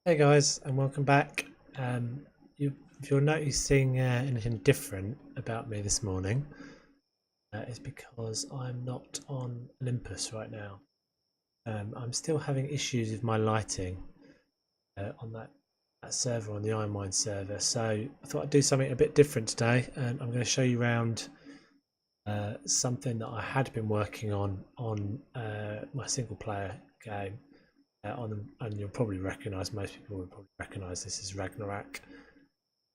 Hey guys, and welcome back. If you're noticing anything different about me this morning, it's because I'm not on Olympus right now. I'm still having issues with my lighting on that server, on the iMine server. So I thought I'd do something a bit different today, and I'm going to show you around something that I had been working on my single player game. And you'll probably recognise, most people will probably recognise this as Ragnorak.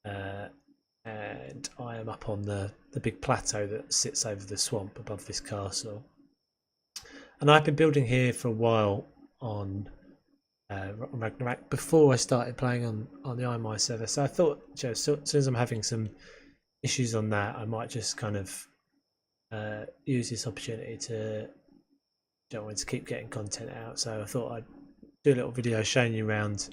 And I am up on the big plateau that sits over the swamp above this castle. And I've been building here for a while on Ragnorak before I started playing on the iMy server. So I thought, as soon as I'm having some issues on that, I might just kind of use this opportunity to don't want to keep getting content out. So I thought I'd do a little video showing you around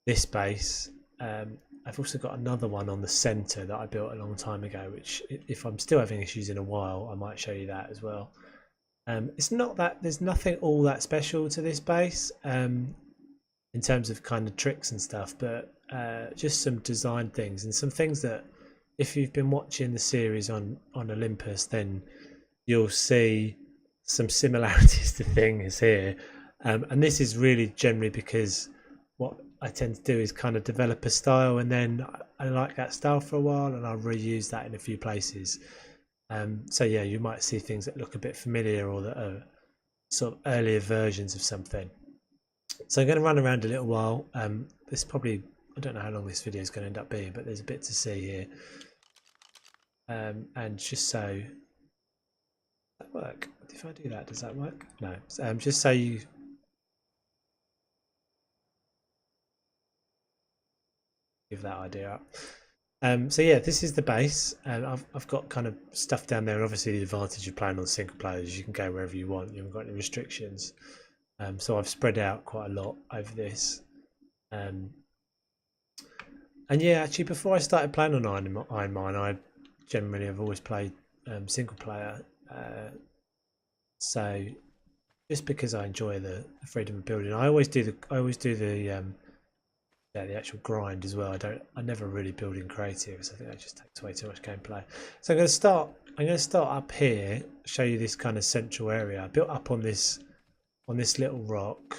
this base. I've also got another one on the centre that I built a long time ago, which if I'm still having issues in a while, I might show you that as well. It's not that there's nothing all that special to this base in terms of kind of tricks and stuff, but just some design things and some things that if you've been watching the series on Olympus, then you'll see some similarities to things here. And this is really generally because what I tend to do is kind of develop a style, and then I like that style for a while, and I'll reuse that in a few places. So yeah, you might see things that look a bit familiar or that are sort of earlier versions of something. So I'm going to run around a little while. This probably, I don't know how long this video is going to end up being, but there's a bit to see here. And just so that work. If I do that, does that work? No. Just so you give that idea up. So yeah, this is the base, and I've got kind of stuff down there. Obviously, the advantage of playing on single player is you can go wherever you want. You haven't got any restrictions. So I've spread out quite a lot over this. And yeah, actually, before I started playing on Iron Mine, I generally have always played single player. So just because I enjoy the freedom of building, I always do the actual grind as well. I never really build in creative, so I think that just takes away too much gameplay. So I'm going to start up here, show you this kind of central area. I built up on this little rock,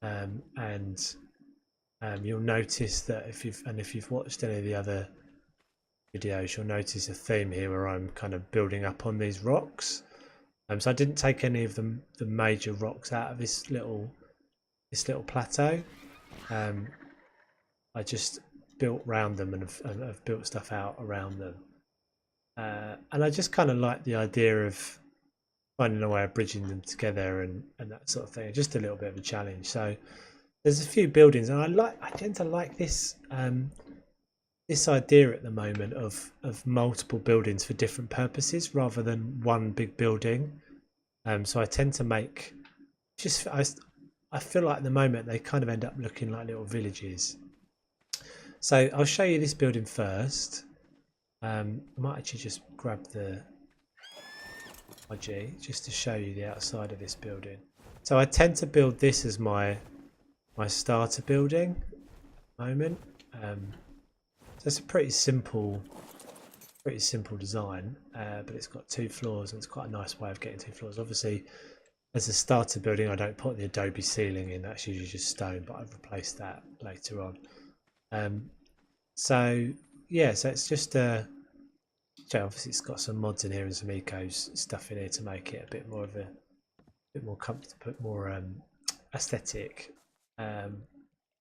and you'll notice that if you've watched any of the other videos, you'll notice a theme here where I'm kind of building up on these rocks. So I didn't take any of the major rocks out of this little plateau. I just built round them and have built stuff out around them. And I just kind of like the idea of finding a way of bridging them together and that sort of thing. Just a little bit of a challenge. So there's a few buildings, and I tend to like this this idea at the moment of multiple buildings for different purposes rather than one big building. So I tend to make I feel like at the moment they kind of end up looking like little villages. So I'll show you this building first. I might actually just grab the IG just to show you the outside of this building. So I tend to build this as my starter building at the moment. So it's a pretty simple design, but it's got 2 floors, and it's quite a nice way of getting 2 floors. Obviously, as a starter building, I don't put the adobe ceiling in. That's usually just stone, but I've replaced that later on. So yeah, so it's just obviously it's got some mods in here and some ecos stuff in here to make it a bit more comfortable, a bit more aesthetic. But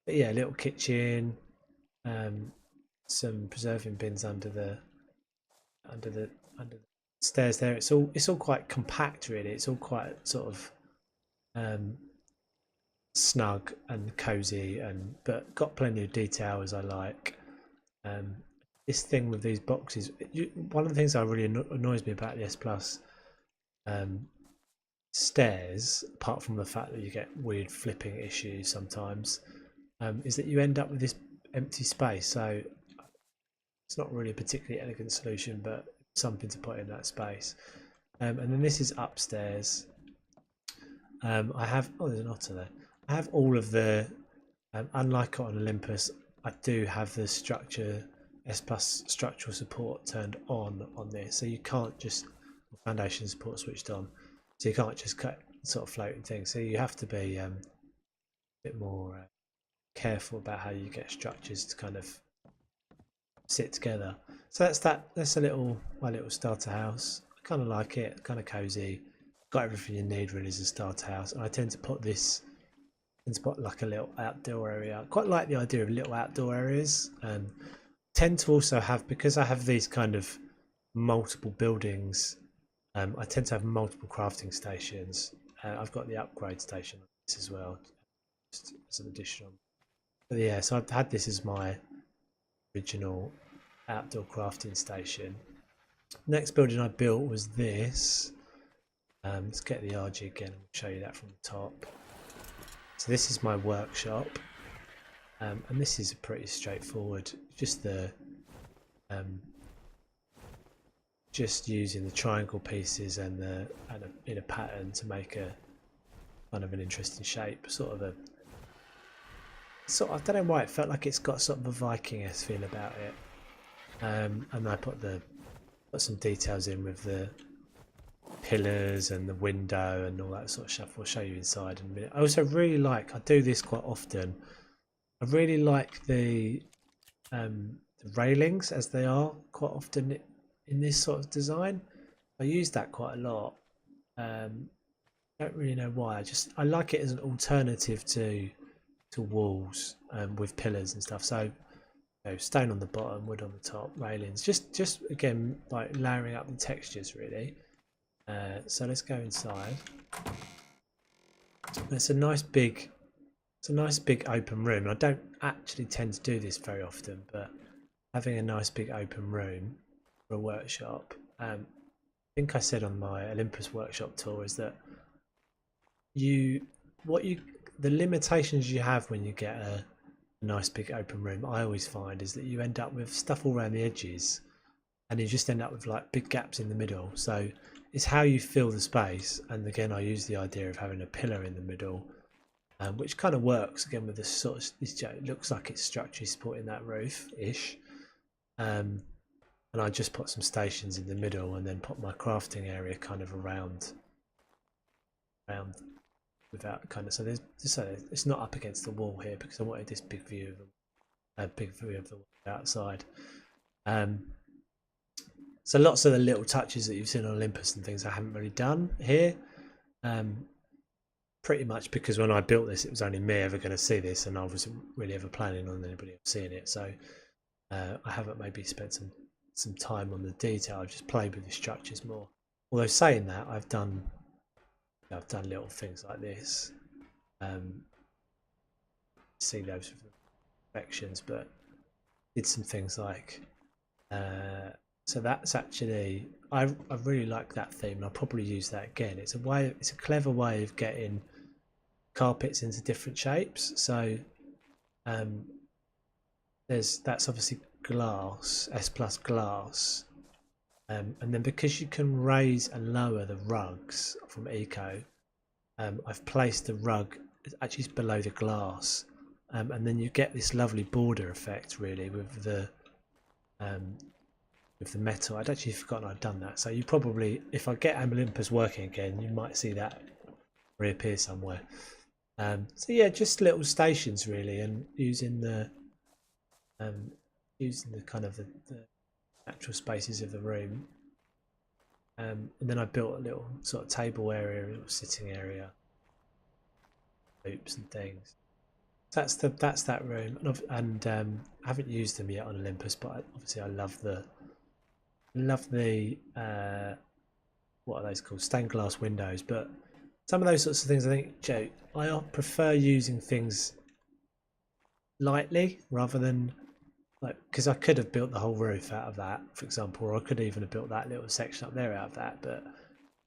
yeah, a little kitchen, some preserving bins under the stairs there. It's all quite compact, really. It's all quite sort of snug and cozy, but got plenty of detail as I like. This thing with these boxes, one of the things that really annoys me about the S Plus stairs, apart from the fact that you get weird flipping issues sometimes, is that you end up with this empty space. So it's not really a particularly elegant solution, but something to put in that space. And then this is upstairs. I have there's an otter there. I have all of the Unlike on Olympus, I do have the structure S plus structural support turned on this, so you can't just foundation support switched on, so you can't just cut sort of floating things. So you have to be a bit more careful about how you get structures to kind of sit together. So that's that. That's my little starter house. I kind of like it, kind of cozy. Got everything you need really as a starter house. And I tend to put this like a little outdoor area. I quite like the idea of little outdoor areas. Tend to also have, because I have these kind of multiple buildings. I tend to have multiple crafting stations. I've got the upgrade station on this as well, just as an additional. But yeah, so I've had this as my original outdoor crafting station. Next building I built was this. Let's get the RG again and show you that from the top. So this is my workshop, and this is pretty straightforward. Just the just using the triangle pieces and in a pattern to make a kind of an interesting shape. I don't know why it felt like it's got sort of a Viking-esque feel about it. And I put some details in with the pillars and the window and all that sort of stuff. I'll show you inside in a minute. I also really like, I do this quite often, I really like the railings as they are quite often in this sort of design. I use that quite a lot. Don't really know why. I like it as an alternative to walls with pillars and stuff. So stone on the bottom, wood on the top, railings. Just again, like layering up the textures really. So let's go inside. It's a nice big open room. I don't actually tend to do this very often, but having a nice big open room for a workshop. I think I said on my Olympus workshop tour is that the limitations you have when you get a nice big open room, I always find, is that you end up with stuff all around the edges, and you just end up with like big gaps in the middle. So it's how you fill the space. And again, I use the idea of having a pillar in the middle, which kind of works again with this sort of, it looks like it's structurally supporting that roof ish. And I just put some stations in the middle and then put my crafting area kind of around without kind of, so it's not up against the wall here because I wanted this big view of the outside. So lots of the little touches that you've seen on Olympus and things I haven't really done here. Pretty much because when I built this, it was only me ever going to see this, and I wasn't really ever planning on anybody else seeing it. So I haven't maybe spent some time on the detail. I've just played with the structures more. Although saying that, I've done little things like this. See those reflections, but did some things like so that's actually, I really like that theme, and I'll probably use that again. It's a clever way of getting carpets into different shapes. So that's obviously glass, S plus glass, and then because you can raise and lower the rugs from Eco, I've placed the rug actually below the glass, and then you get this lovely border effect really with the metal. I'd actually forgotten I'd done that. So you probably, if I get Olympus working again, you might see that reappear somewhere. So yeah, just little stations really, and using the kind of the natural spaces of the room. And then I built a little sort of table area, a little sitting area, loops and things. That's that room, and I haven't used them yet on Olympus, but obviously I love the what are those called, stained glass windows. But some of those sorts of things, I think, Joe, I prefer using things lightly rather than like, because I could have built the whole roof out of that, for example, or I could even have built that little section up there out of that, but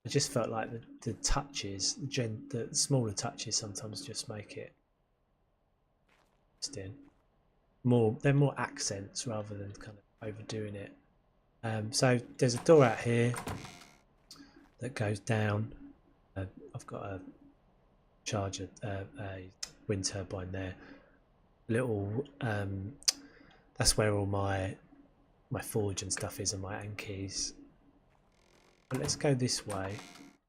I just felt like the touches, the smaller touches sometimes just make it interesting. They're more accents rather than kind of overdoing it. So there's a door out here that goes down. I've got a charger, a wind turbine there. little that's where all my forge and stuff is, and my ankeys. But let's go this way.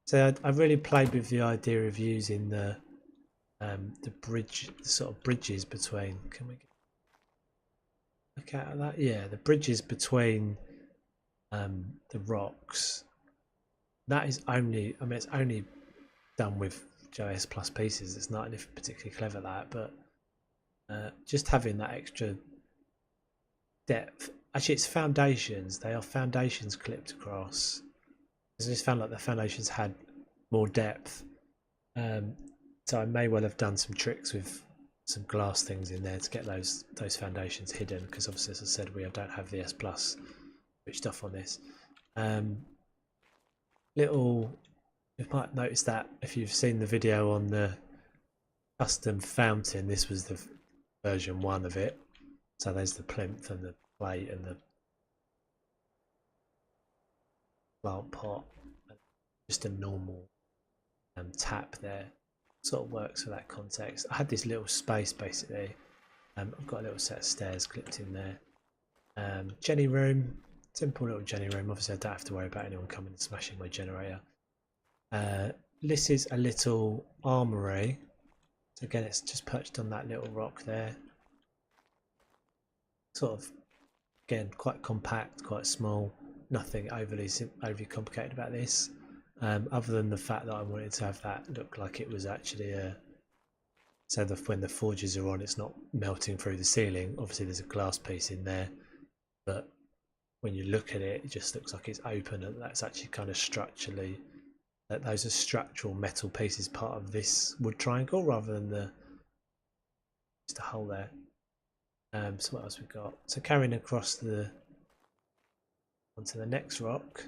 So I really played with the idea of using the bridge, the sort of bridges between. Can we look at that? Yeah, the bridges between the rocks. That is only, I mean, it's only done with JS Plus pieces. It's not anything particularly clever, that, but just having that extra depth. Actually, it's foundations. They are foundations clipped across. I just found like the foundations had more depth. So I may well have done some tricks with some glass things in there to get those foundations hidden, because obviously, as I said, we don't have the S Plus switched off on this. Little, you might notice that if you've seen the video on the custom fountain, this was the version 1 of it. So there's the plinth and the plate and the plant pot, and just a normal tap there. Sort of works for that context. I had this little space basically. I've got a little set of stairs clipped in there. Jenny room, simple little Jenny room. Obviously, I don't have to worry about anyone coming and smashing my generator. This is a little armory. So again, it's just perched on that little rock there. Sort of, again, quite compact, quite small. Nothing overly complicated about this. Other than the fact that I wanted to have that look like it was actually so that when the forges are on, it's not melting through the ceiling. Obviously, there's a glass piece in there, but when you look at it, it just looks like it's open, and that's actually kind of structurally, that those are structural metal pieces part of this wood triangle rather than just a hole there. So what else we've got? So carrying across onto the next rock.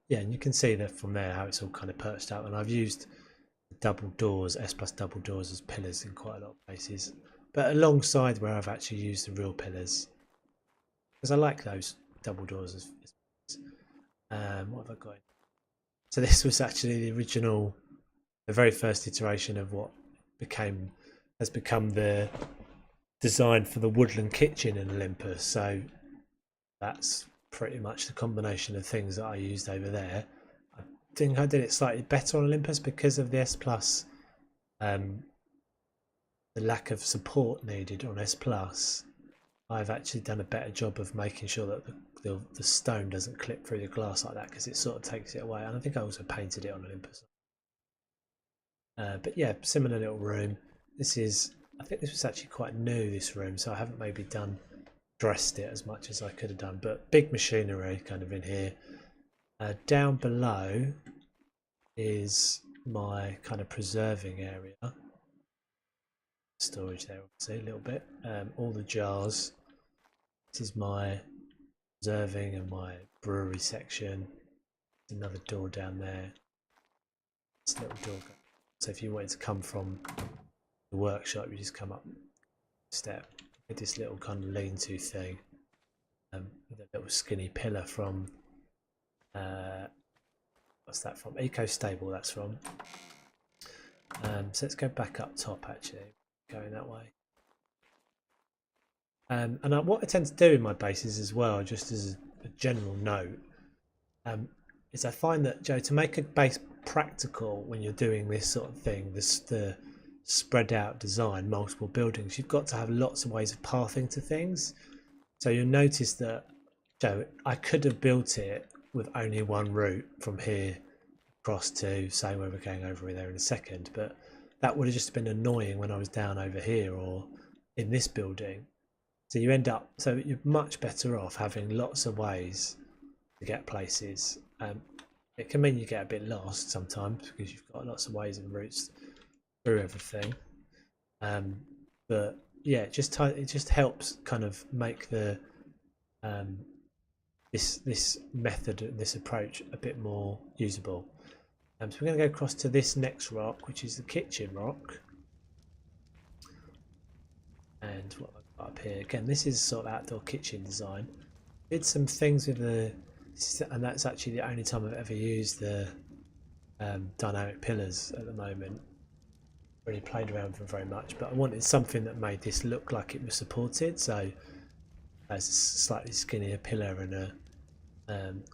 Yeah, and you can see that from there how it's all kind of perched up, and I've used double doors, S Plus double doors, as pillars in quite a lot of places, but alongside where I've actually used the real pillars, because I like those double doors what have I got? So this was actually the original, the very first iteration of what has become the design for the woodland kitchen in Olympus. So that's pretty much the combination of things that I used over there. I think I did it slightly better on Olympus because of the S Plus, the lack of support needed on S Plus. I've actually done a better job of making sure that the stone doesn't clip through the glass like that, because it sort of takes it away. And I think I also painted it on Olympus. But yeah, similar little room. I think this was actually quite new, this room, so I haven't maybe dressed it as much as I could have done, but big machinery kind of in here. Down below is my kind of preserving area. Storage there, obviously, a little bit. All the jars. This is my preserving and my brewery section. There's another door down there. This little door. So if you wanted to come from the workshop, you just come up a step. Get this little kind of lean-to thing. With a little skinny pillar from what's that from? Eco Stable, that's from. So let's go back up top, actually, going that way. And what I tend to do in my bases as well, just as a general note, is I find that, Joe, to make a base practical when you're doing this sort of thing, the spread out design, multiple buildings, you've got to have lots of ways of pathing to things. So you'll notice that, Joe, I could have built it with only one route from here across to, say, where we're going over there in a second, but that would have just been annoying when I was down over here or in this building. So you're much better off having lots of ways to get places. It can mean you get a bit lost sometimes because you've got lots of ways and routes through everything. But yeah, it just helps kind of make the this method and this approach a bit more usable. So we're going to go across to this next rock, which is the kitchen rock. And what I've got up here again, this is sort of outdoor kitchen design. Did some things with and that's actually the only time I've ever used the dynamic pillars at the moment. really played around with them very much, but I wanted something that made this look like it was supported. So there's a slightly skinnier pillar and a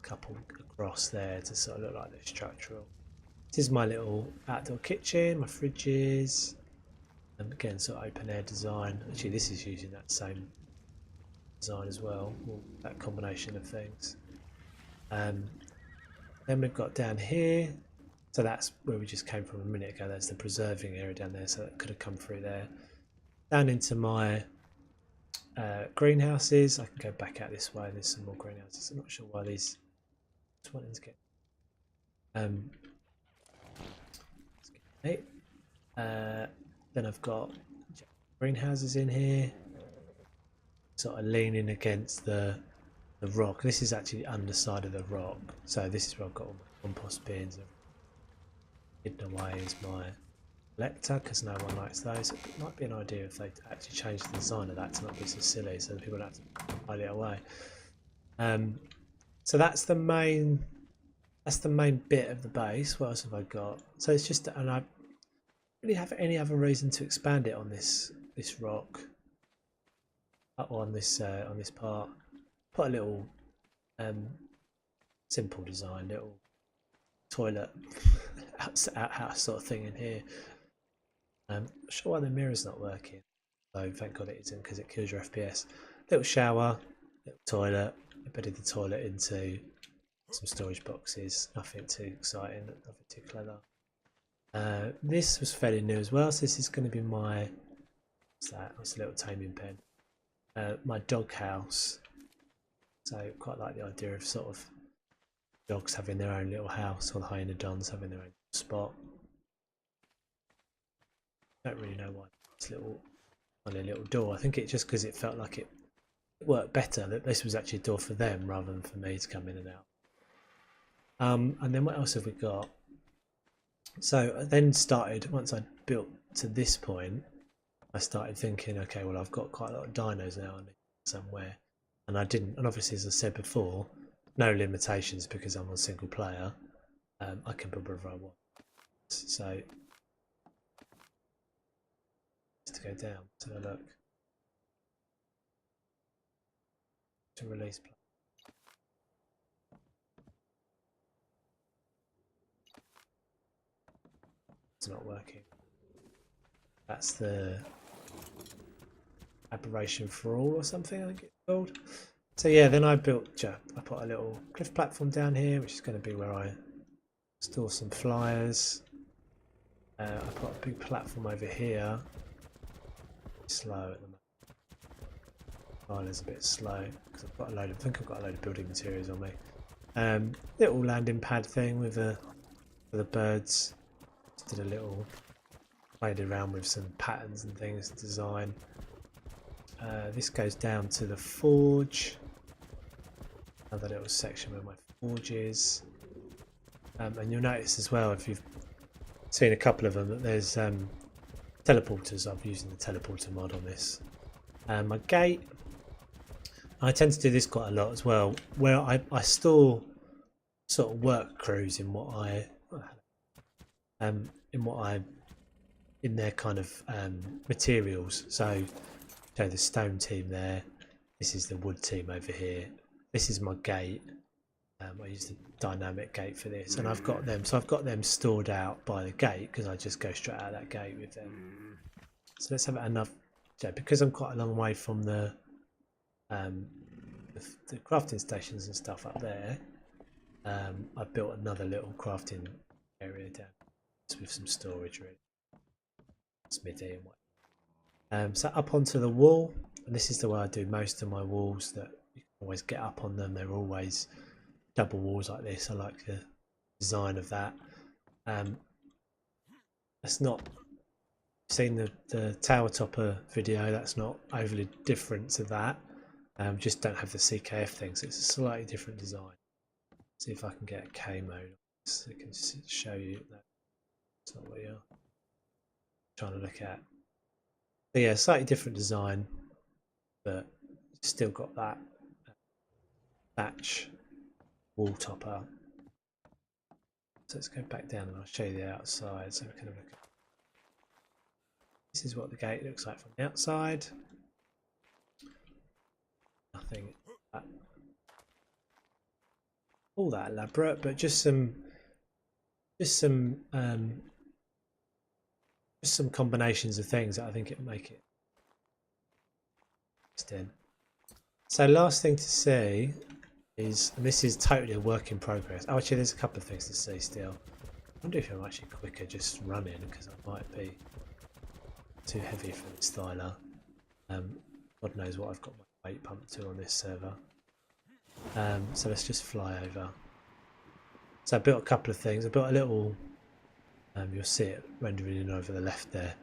couple across there to sort of look like they're structural. This is my little outdoor kitchen, my fridges, and again sort of open air design. Actually, this is using that same design as well, or that combination of things. Then we've got down here, so that's where we just came from a minute ago. That's the preserving area down there, so that could have come through there. Down into my greenhouses. I can go back out this way. There's some more greenhouses. I'm not sure why these wanting to get. Okay. Then I've got greenhouses in here, sort of leaning against the rock. This is actually the underside of the rock, so this is where I've got all my compost bins. Hidden away is my collector because no one likes those. It might be an idea if they actually change the design of that to not be so silly, so that people don't have to hide it away. So that's the main bit of the base. What else have I got? So it's just, and I don't really have any other reason to expand it on this rock or on this part. Put a little simple design, little toilet outhouse sort of thing in here. I'm not sure why the mirror's not working. So thank God it isn't, because it kills your FPS. Little shower, little toilet. I bedded the toilet into some storage boxes. Nothing too exciting, nothing too clever. This was fairly new as well. So this is going to be my, what's that? That's a little taming pen. My dog house. So quite like the idea of sort of dogs having their own little house, or the hyenodons having their own spot. Don't really know why it's on a little door. I think it just because it felt like it worked better that this was actually a door for them rather than for me to come in and out. And then what else have we got? So I then started, once I built to this point, I started thinking, okay, well I've got quite a lot of dinos now somewhere, and I didn't. And obviously, as I said before, no limitations because I'm on single player. I can build whatever I want. So to go down to a look to release play. It's not working. That's the aberration for all or something, I think it's called. So yeah, then I put a little cliff platform down here, which is going to be where I store some flyers. I put a big platform over here. Slow at the moment. Is a bit slow because I've got a load of, I think I've got a load of building materials on me. Little landing pad thing with for the birds. Just did a little, played around with some patterns and things to design. This goes down to the forge. Another little section where my forge is. And you'll notice as well, if you've seen a couple of them, that there's teleporters. I'm using the teleporter mod on this. My gate. I tend to do this quite a lot as well, where I store sort of work crews in in their kind of materials. So the stone team there. This is the wood team over here. This is my gate. I use the dynamic gate for this, and I've got them. So I've got them stored out by the gate because I just go straight out of that gate with them. So let's have enough. So because I'm quite a long way from the crafting stations and stuff up there, I built another little crafting area down with some storage, really, smithy and what. So up onto the wall, and this is the way I do most of my walls. That you can always get up on them. They're always double walls like this. I like the design of that. That's not seen the tower topper video. That's not overly different to that. Just don't have the CKF thing, so it's a slightly different design. See if I can get a K mode so I can show you that it's not what you're trying to look at. So yeah, slightly different design, but still got that thatch wall topper. So let's go back down and I'll show you the outside so we can have a look at. This is what the gate looks like from the outside. Nothing all that elaborate, but just some combinations of things that I think it make it interesting. So last thing to see is, and this is totally a work in progress. Oh, actually, there's a couple of things to see still. I wonder if I'm actually quicker just running, because I might be too heavy for this styler. God knows what I've got my weight pumped to on this server. So let's just fly over. So I built a couple of things. I built a little, you'll see it rendering in over the left there.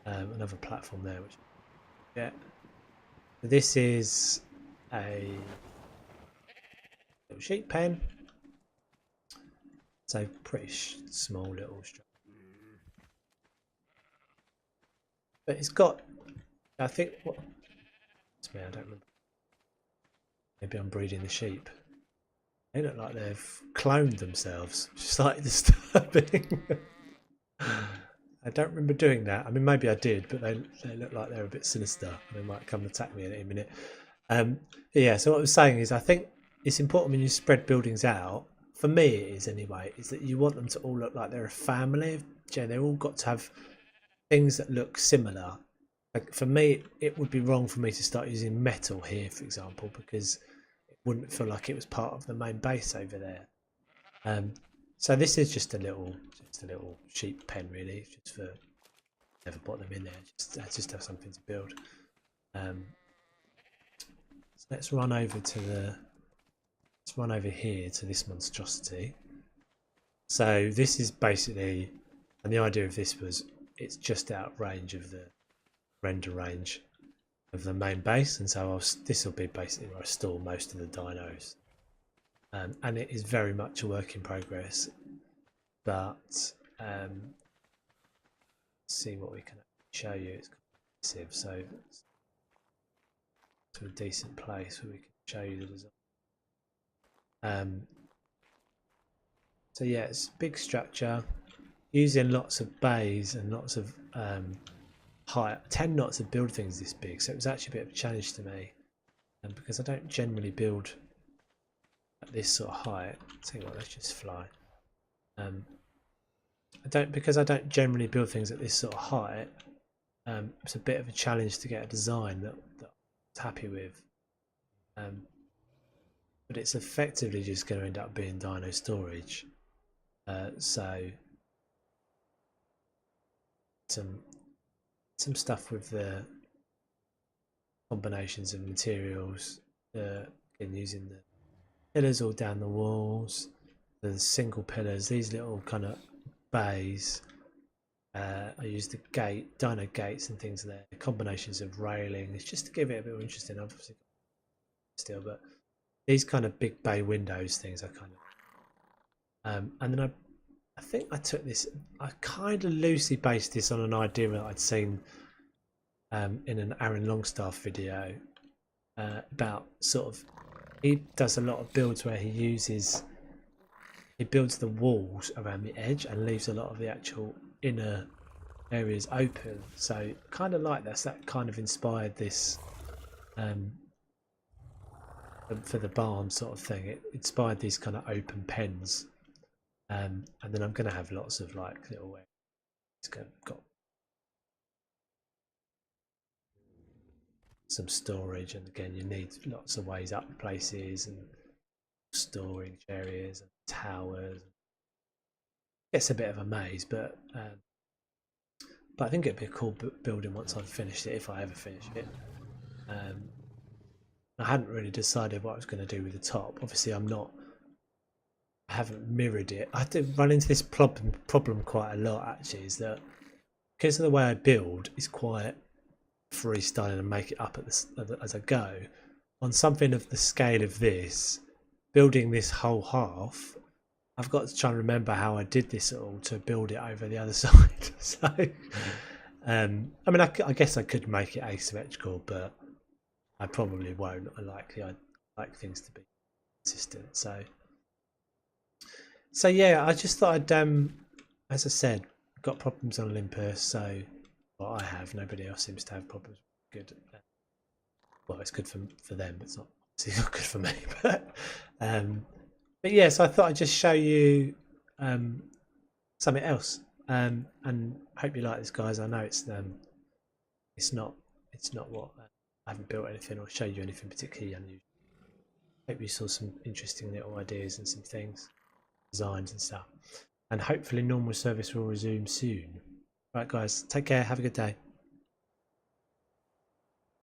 Another platform there, which yeah. This is a little sheet pen. So pretty small little structure. But it's got, I think, what? It's me, I don't remember. Maybe I'm breeding the sheep. They look like they've cloned themselves. Slightly disturbing. I don't remember doing that. I mean, maybe I did, but they look like they're a bit sinister. They might come and attack me in a minute. Yeah, so what I was saying is I think it's important when you spread buildings out, for me it is anyway, is that you want them to all look like they're a family. They've all got to have things that look similar. Like for me, it would be wrong for me to start using metal here, for example, because it wouldn't feel like it was part of the main base over there. So this is just a little sheep pen, really, just for never put them in there. Just have something to build. So let's run over here to this monstrosity. So this is basically, and the idea of this was, it's just out of range of the render range of the main base, and so this will be basically where I store most of the dinos. And it is very much a work in progress, but let's see what we can show you. It's massive, so it's to a decent place where we can show you the design. So yeah, it's a big structure using lots of bays and lots of height. I tend not to build things this big, so it was actually a bit of a challenge to me, because I don't generally build at this sort of height. Tell you what, let's just fly. Because I don't generally build things at this sort of height. It's a bit of a challenge to get a design that I'm happy with. But it's effectively just going to end up being Dino storage. So some stuff with the combinations of materials, and using the pillars all down the walls, the single pillars, these little kind of bays. I use the Dino gates and things there, combinations of railing. It's just to give it a bit more interesting, obviously still, but these kind of big bay windows things are kind of, and then I think I took this, I kind of loosely based this on an idea that I'd seen in an Aaron Longstaff video about sort of, he does a lot of builds where he builds the walls around the edge and leaves a lot of the actual inner areas open. So kind of like that kind of inspired this for the barn sort of thing. It inspired these kind of open pens, and then I'm going to have lots of like little, it's got some storage, and again you need lots of ways up places and storage areas and towers. It's a bit of a maze, but I think it'd be a cool building once I've finished it, if I ever finish it. I hadn't really decided what I was going to do with the top. Obviously I haven't mirrored it. I did run into this problem quite a lot, actually, is that because of the way I build is quite freestyling and make it up as I go. On something of the scale of this, building this whole half, I've got to try and remember how I did this all to build it over the other side. So, I mean, I guess I could make it asymmetrical, but I probably won't. I like things to be consistent. So yeah, I just thought I'd, as I said, got problems on Olympus, so what I have. Nobody else seems to have problems. Good. Well, it's good for them. It's not obviously not good for me. But yeah, so I thought I'd just show you something else. And hope you like this, guys. I know it's not what I haven't built anything or showed you anything particularly unusual. Hope you saw some interesting little ideas and some things, designs and stuff. And hopefully normal service will resume soon. Right, guys, take care. Have a good day.